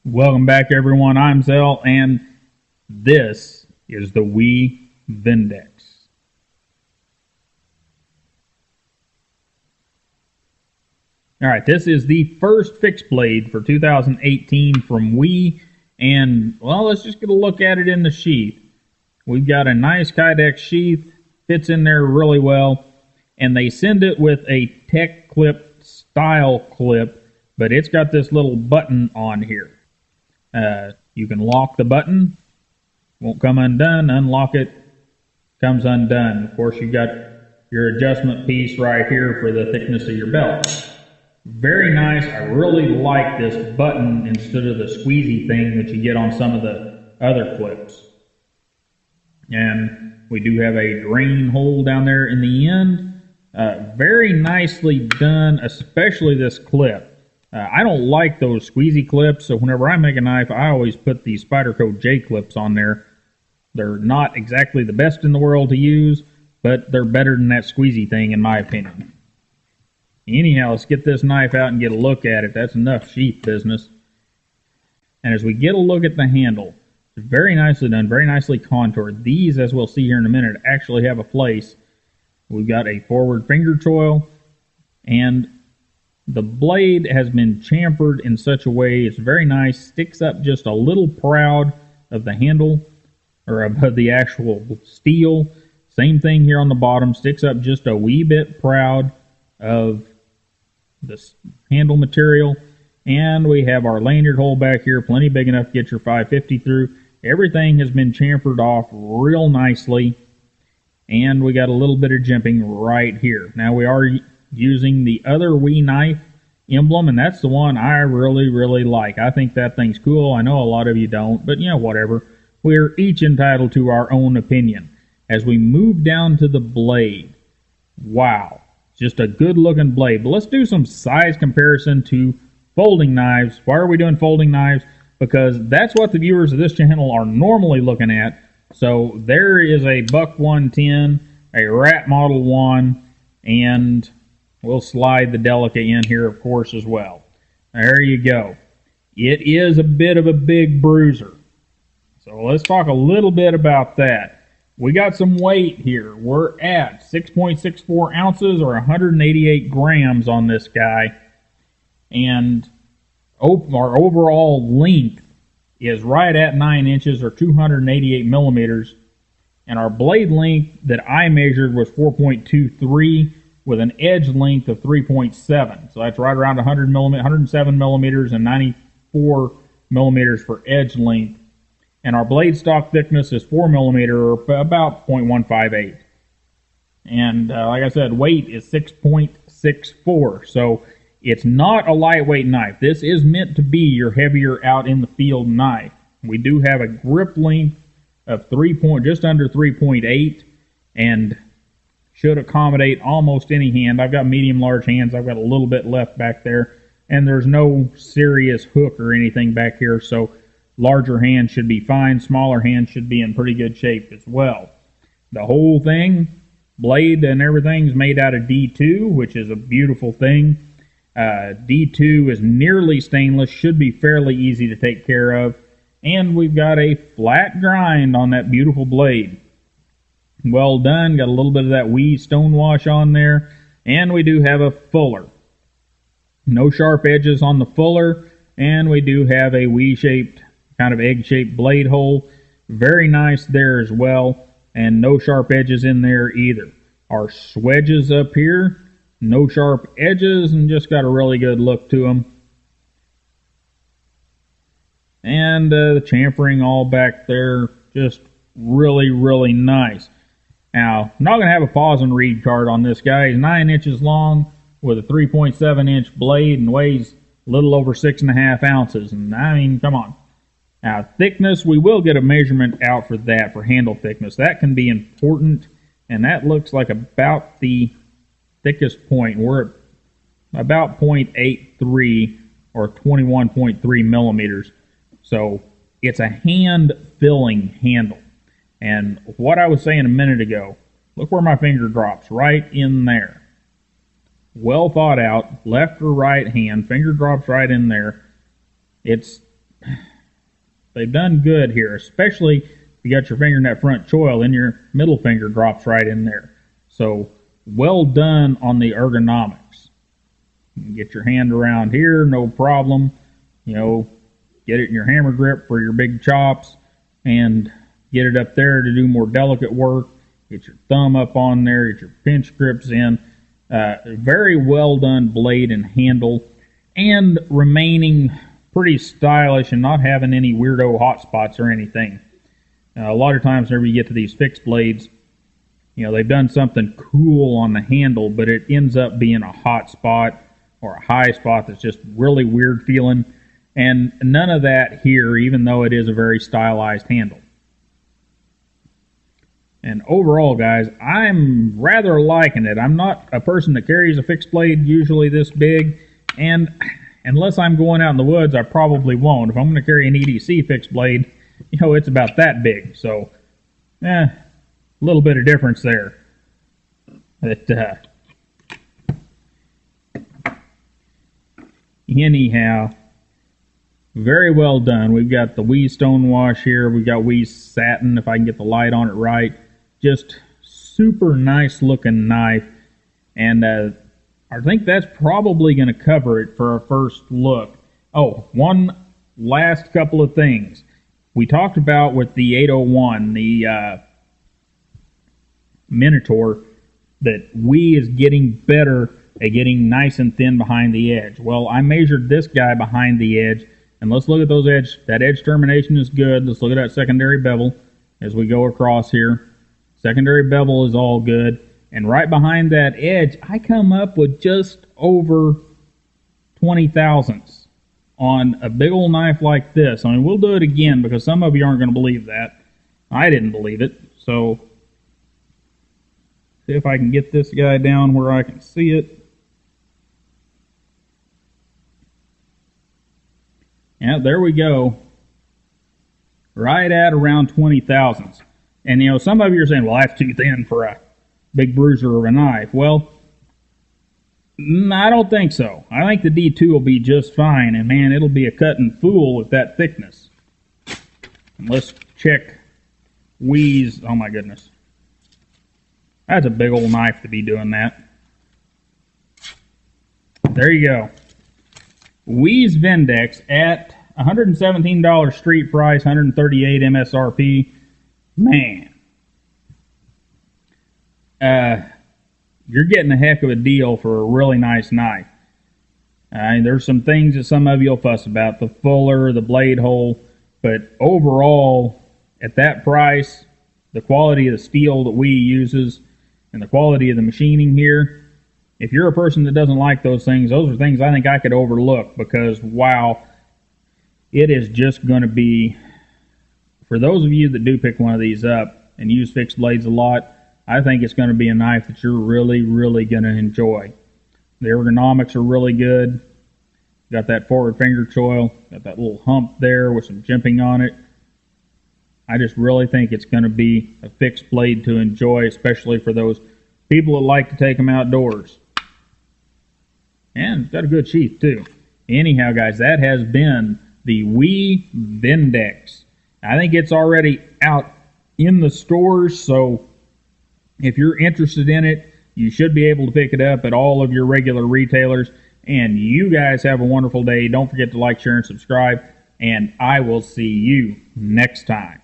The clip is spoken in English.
Welcome back, everyone. I'm Zell, and this is the Vindex. All right, this is the first fixed blade for 2018 from and well, let's just get a look at it in the sheath. We've got a nice Kydex sheath, fits in there really well, and they send it with a tech clip style clip, but it's got this little button on here. You can lock the button, won't come undone, unlock it, comes undone. Of course, you got your adjustment piece right here for the thickness of your belt. Very nice. I really like this button instead of the squeezy thing that you get on some of the other clips. And we do have a drain hole down there in the end. Very nicely done, especially this clip. I don't like those squeezy clips, so whenever I make a knife, I always put these Spyderco J clips on there. They're not exactly the best in the world to use, but they're better than that squeezy thing, in my opinion. Anyhow, let's get this knife out and get a look at it. That's enough sheath business. And as we get a look at the handle, it's very nicely done, very nicely contoured. These, as we'll see here in a minute, actually have a place. We've got a forward finger choil, and the blade has been chamfered in such a way it's very nice, sticks up just a little proud of the handle, or of the actual steel. Same thing here on the bottom, sticks up just a wee bit proud of the handle material. And we have our lanyard hole back here, plenty big enough to get your 550 through. Everything has been chamfered off real nicely, and we got a little bit of jimping right here. Now we are using the other knife emblem, and that's the one I really like. I think that thing's cool. I know a lot of you don't, but whatever. We're each entitled to our own opinion. As we move down to the blade, wow, just a good looking blade. But let's do some size comparison to folding knives. Why are we doing folding knives? Because that's what the viewers of this channel are normally looking at. So there is a Buck 110, a Rat Model 1, and we'll slide the Delica in here, of course, as well. There you go. It is a bit of a big bruiser. So let's talk a little bit about that. We got some weight here. We're at 6.64 ounces or 188 grams on this guy. And our overall length is right at 9 inches or 288 millimeters. And our blade length that I measured was 4.23 with an edge length of 3.7. So that's right around 107 millimeters and 94 millimeters for edge length. And our blade stock thickness is 4 millimeter, or about 0.158. And like I said, weight is 6.64. So it's not a lightweight knife. This is meant to be your heavier out in the field knife. We do have a grip length of just under 3.8, and should accommodate almost any hand. I've got medium large hands. I've got a little bit left back there, and there's no serious hook or anything back here, so larger hands should be fine. Smaller hands should be in pretty good shape as well. The whole thing, blade and everything's made out of D2, which is a beautiful thing. D2 is nearly stainless, should be fairly easy to take care of, and we've got a flat grind on that beautiful blade. Well done. Got a little bit of that stonewash on there, and we do have a fuller. No sharp edges on the fuller, and we do have a shaped, kind of egg-shaped blade hole. Very nice there as well, and no sharp edges in there either. Our swedges up here, no sharp edges, and just got a really good look to them. And the chamfering all back there, just really nice. Now, I'm not going to have a pause and read card on this guy. He's 9 inches long with a 3.7 inch blade and weighs a little over 6.5 ounces. And I mean, come on. Now, thickness, we will get a measurement out for that, for handle thickness. That can be important, and that looks like about the thickest point. We're at about 0.83 or 21.3 millimeters. So it's a hand-filling handle. And what I was saying a minute ago, look where my finger drops, right in there. Well thought out, left or right hand, finger drops right in there. It's they've done good here, especially if you got your finger in that front choil, then your middle finger drops right in there. So well done on the ergonomics. You can get your hand around here, no problem. You know, get it in your hammer grip for your big chops, and get it up there to do more delicate work. Get your thumb up on there, get your pinch grips in. Very well done blade and handle, and remaining pretty stylish and not having any weirdo hot spots or anything. A lot of times whenever you get to these fixed blades, you know, they've done something cool on the handle, but it ends up being a hot spot or a high spot that's just really weird feeling. And none of that here, even though it is a very stylized handle. And overall, guys, I'm rather liking it. I'm not a person that carries a fixed blade usually this big, and unless I'm going out in the woods, I probably won't. If I'm going to carry an EDC fixed blade, you know, it's about that big. So, a little bit of difference there. But, anyhow, very well done. We've got the Wee Stonewash here. We've got Wee Satin, if I can get the light on it right. Just super nice looking knife. And I think that's probably going to cover it for our first look. Oh, one last couple of things. We talked about with the 801, the Minotaur, that Wee is getting better at getting nice and thin behind the edge. Well, I measured this guy behind the edge, and let's look at those edge. That edge termination is good. Let's look at that secondary bevel as we go across here. Secondary bevel is all good. And right behind that edge, I come up with just over 20 thousandths on a big old knife like this. I mean, we'll do it again because some of you aren't going to believe that. I didn't believe it. So, see if I can get this guy down where I can see it. Yeah, there we go. Right at around 20 thousandths. And, you know, some of you are saying, well, that's too thin for a big bruiser of a knife. Well, I don't think so. I think the D2 will be just fine. And, man, it'll be a cutting fool with that thickness. And let's check Wee's. Oh, my goodness. That's a big old knife to be doing that. There you go. Wee's Vindex at $117 street price, $138 MSRP. Man, you're getting a heck of a deal for a really nice knife. There's some things that some of you will fuss about, the fuller, the blade hole, but overall, at that price, the quality of the steel that Wee uses and the quality of the machining here, if you're a person that doesn't like those things are things I think I could overlook, because wow, it is just going to be, for those of you that do pick one of these up and use fixed blades a lot, I think it's going to be a knife that you're really, really going to enjoy. The ergonomics are really good. Got that forward finger choil, got that little hump there with some jimping on it. I just really think it's going to be a fixed blade to enjoy, especially for those people that like to take them outdoors. And it's got a good sheath too. Anyhow, guys, that has been the Wee Vindex. I think it's already out in the stores, so if you're interested in it, you should be able to pick it up at all of your regular retailers. And you guys have a wonderful day. Don't forget to like, share, and subscribe, and I will see you next time.